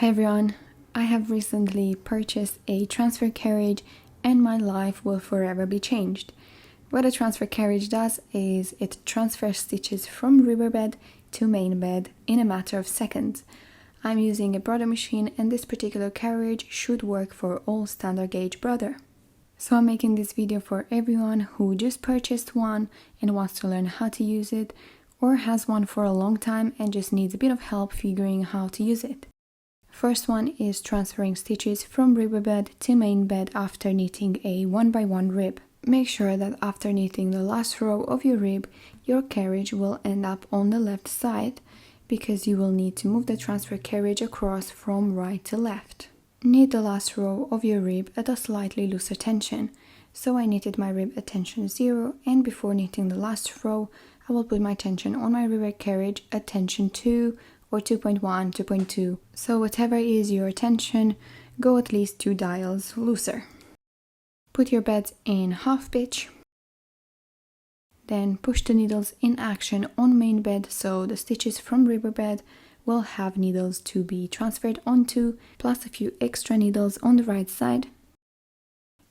Hi everyone, I have recently purchased a transfer carriage and my life will forever be changed. What a transfer carriage does is it transfers stitches from riverbed to main bed in a matter of seconds. I'm using a brother machine and this particular carriage should work for all standard gauge brother. So I'm making this video for everyone who just purchased one and wants to learn how to use it, or has one for a long time and just needs a bit of help figuring how to use it. First one is transferring stitches from riverbed to main bed after knitting a 1x1 rib. Make sure that after knitting the last row of your rib, your carriage will end up on the left side, because you will need to move the transfer carriage across from right to left. Knit the last row of your rib at a slightly looser tension. So I knitted my rib at tension 0, and before knitting the last row, I will put my tension on my rivet carriage at tension 2 or 2.1, 2.2. So whatever is your tension, go at least 2 dials looser. Put your beds in half pitch. Then push the needles in action on main bed so the stitches from riverbed will have needles to be transferred onto, plus a few extra needles on the right side.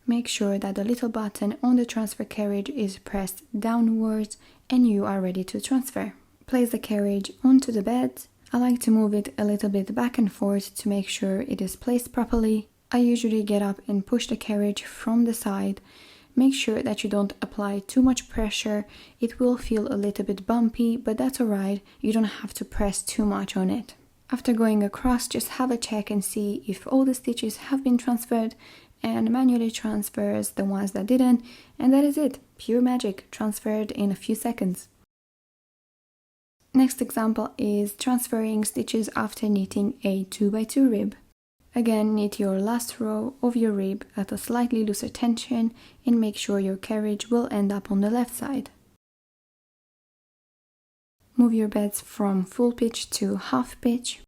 Make sure that the little button on the transfer carriage is pressed downwards and you are ready to transfer. Place the carriage onto the bed. I like to move it a little bit back and forth to make sure it is placed properly. I usually get up and push the carriage from the side. Make sure that you don't apply too much pressure. It will feel a little bit bumpy, but that's alright. You don't have to press too much on it. After going across, just have a check and see if all the stitches have been transferred, and manually transfers the ones that didn't, and that is it. Pure magic, transferred in a few seconds. Next example is transferring stitches after knitting a 2x2 rib. Again, knit your last row of your rib at a slightly looser tension and make sure your carriage will end up on the left side. Move your beds from full pitch to half pitch.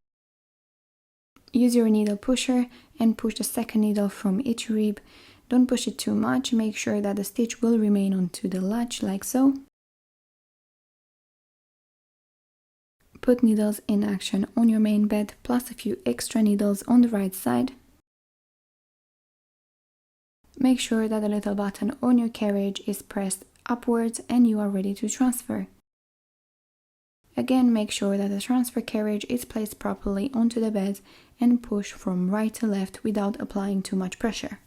Use your needle pusher and push the second needle from each rib. Don't push it too much, make sure that the stitch will remain onto the latch like so. Put needles in action on your main bed, plus a few extra needles on the right side. Make sure that the little button on your carriage is pressed upwards and you are ready to transfer. Again, make sure that the transfer carriage is placed properly onto the bed and push from right to left without applying too much pressure.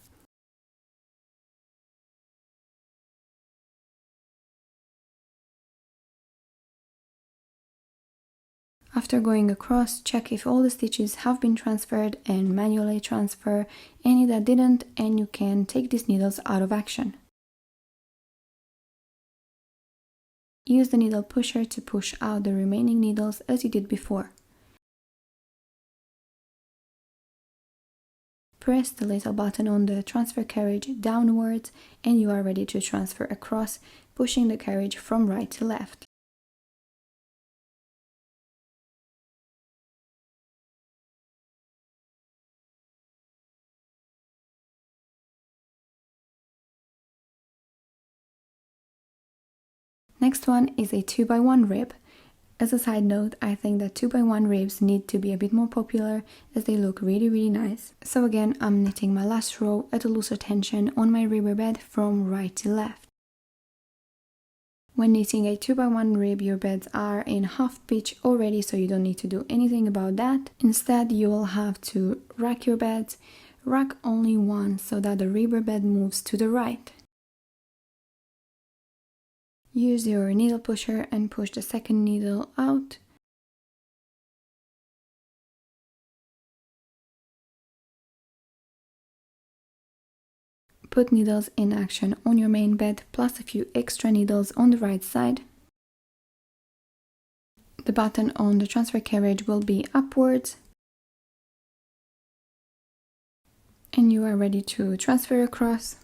After going across, check if all the stitches have been transferred and manually transfer any that didn't, and you can take these needles out of action. Use the needle pusher to push out the remaining needles as you did before. Press the little button on the transfer carriage downwards and you are ready to transfer across, pushing the carriage from right to left. Next one is a 2x1 rib. As a side note, I think that 2x1 ribs need to be a bit more popular as they look really nice. So again, I'm knitting my last row at a looser tension on my riverbed from right to left. When knitting a 2x1 rib, your beds are in half pitch already, so you don't need to do anything about that. Instead, you will have to rack your beds. Rack only one so that the riverbed moves to the right. Use your needle pusher and push the second needle out. Put needles in action on your main bed, plus a few extra needles on the right side. The button on the transfer carriage will be upwards. And you are ready to transfer across.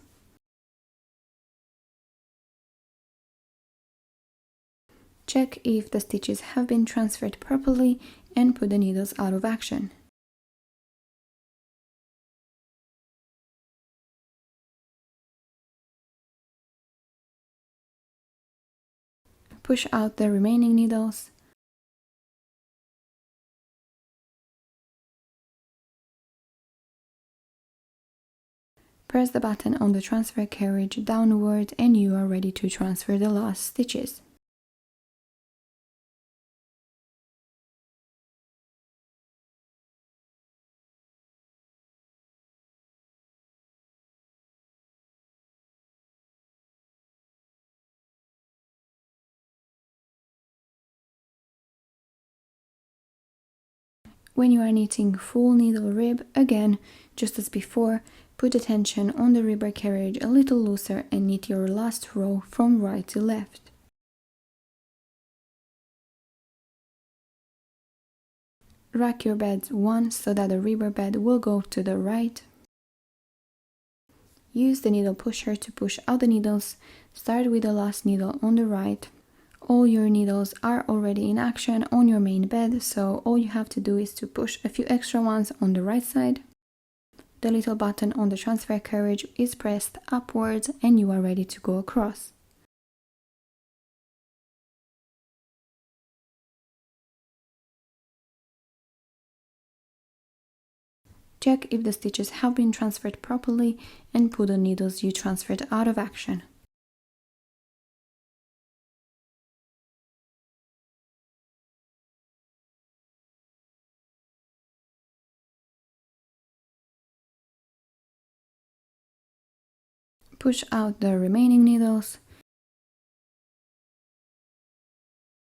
Check if the stitches have been transferred properly and put the needles out of action. Push out the remaining needles. Press the button on the transfer carriage downward and you are ready to transfer the last stitches. When you are knitting full needle rib, again, just as before, put the tension on the ribber carriage a little looser and knit your last row from right to left. Rack your beads once so that the ribber bed will go to the right. Use the needle pusher to push out the needles. Start with the last needle on the right. All your needles are already in action on your main bed, so all you have to do is to push a few extra ones on the right side. The little button on the transfer carriage is pressed upwards and you are ready to go across. Check if the stitches have been transferred properly and put the needles you transferred out of action. Push out the remaining needles.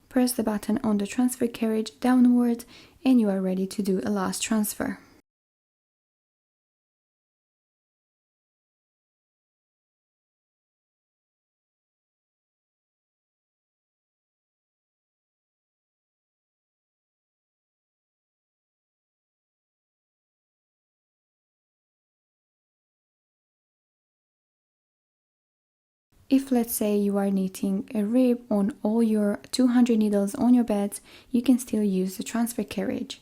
Press the button on the transfer carriage downward and you are ready to do a last transfer. If let's say you are knitting a rib on all your 200 needles on your beds, you can still use the transfer carriage.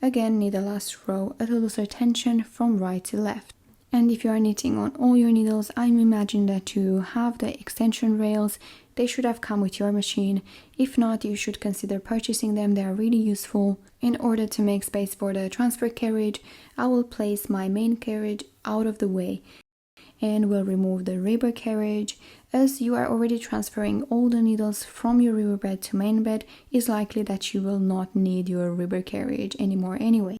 Again, knit the last row at a looser tension from right to left. And if you are knitting on all your needles, I imagine that you have the extension rails. They should have come with your machine. If not, you should consider purchasing them. They are really useful. In order to make space for the transfer carriage, I will place my main carriage out of the way and will remove the ribber carriage. As you are already transferring all the needles from your ribber bed to main bed, it's likely that you will not need your ribber carriage anymore anyway.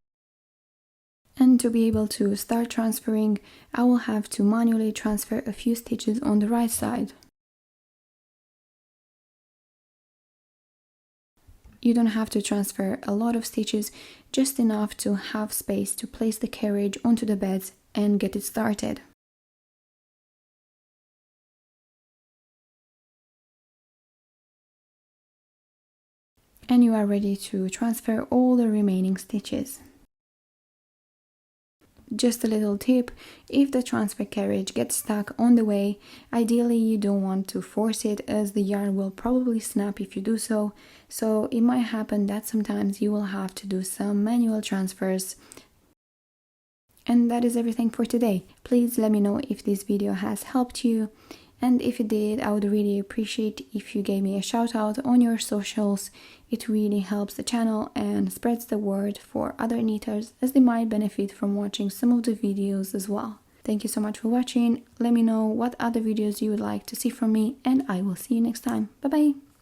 And to be able to start transferring, I will have to manually transfer a few stitches on the right side. You don't have to transfer a lot of stitches, just enough to have space to place the carriage onto the beds and get it started. And you are ready to transfer all the remaining stitches. Just a little tip, if the transfer carriage gets stuck on the way, ideally you don't want to force it as the yarn will probably snap if you do so. So it might happen that sometimes you will have to do some manual transfers. And that is everything for today. Please let me know if this video has helped you. And if it did, I would really appreciate if you gave me a shout out on your socials. It really helps the channel and spreads the word for other knitters, as they might benefit from watching some of the videos as well. Thank you so much for watching. Let me know what other videos you would like to see from me, and I will see you next time. Bye bye!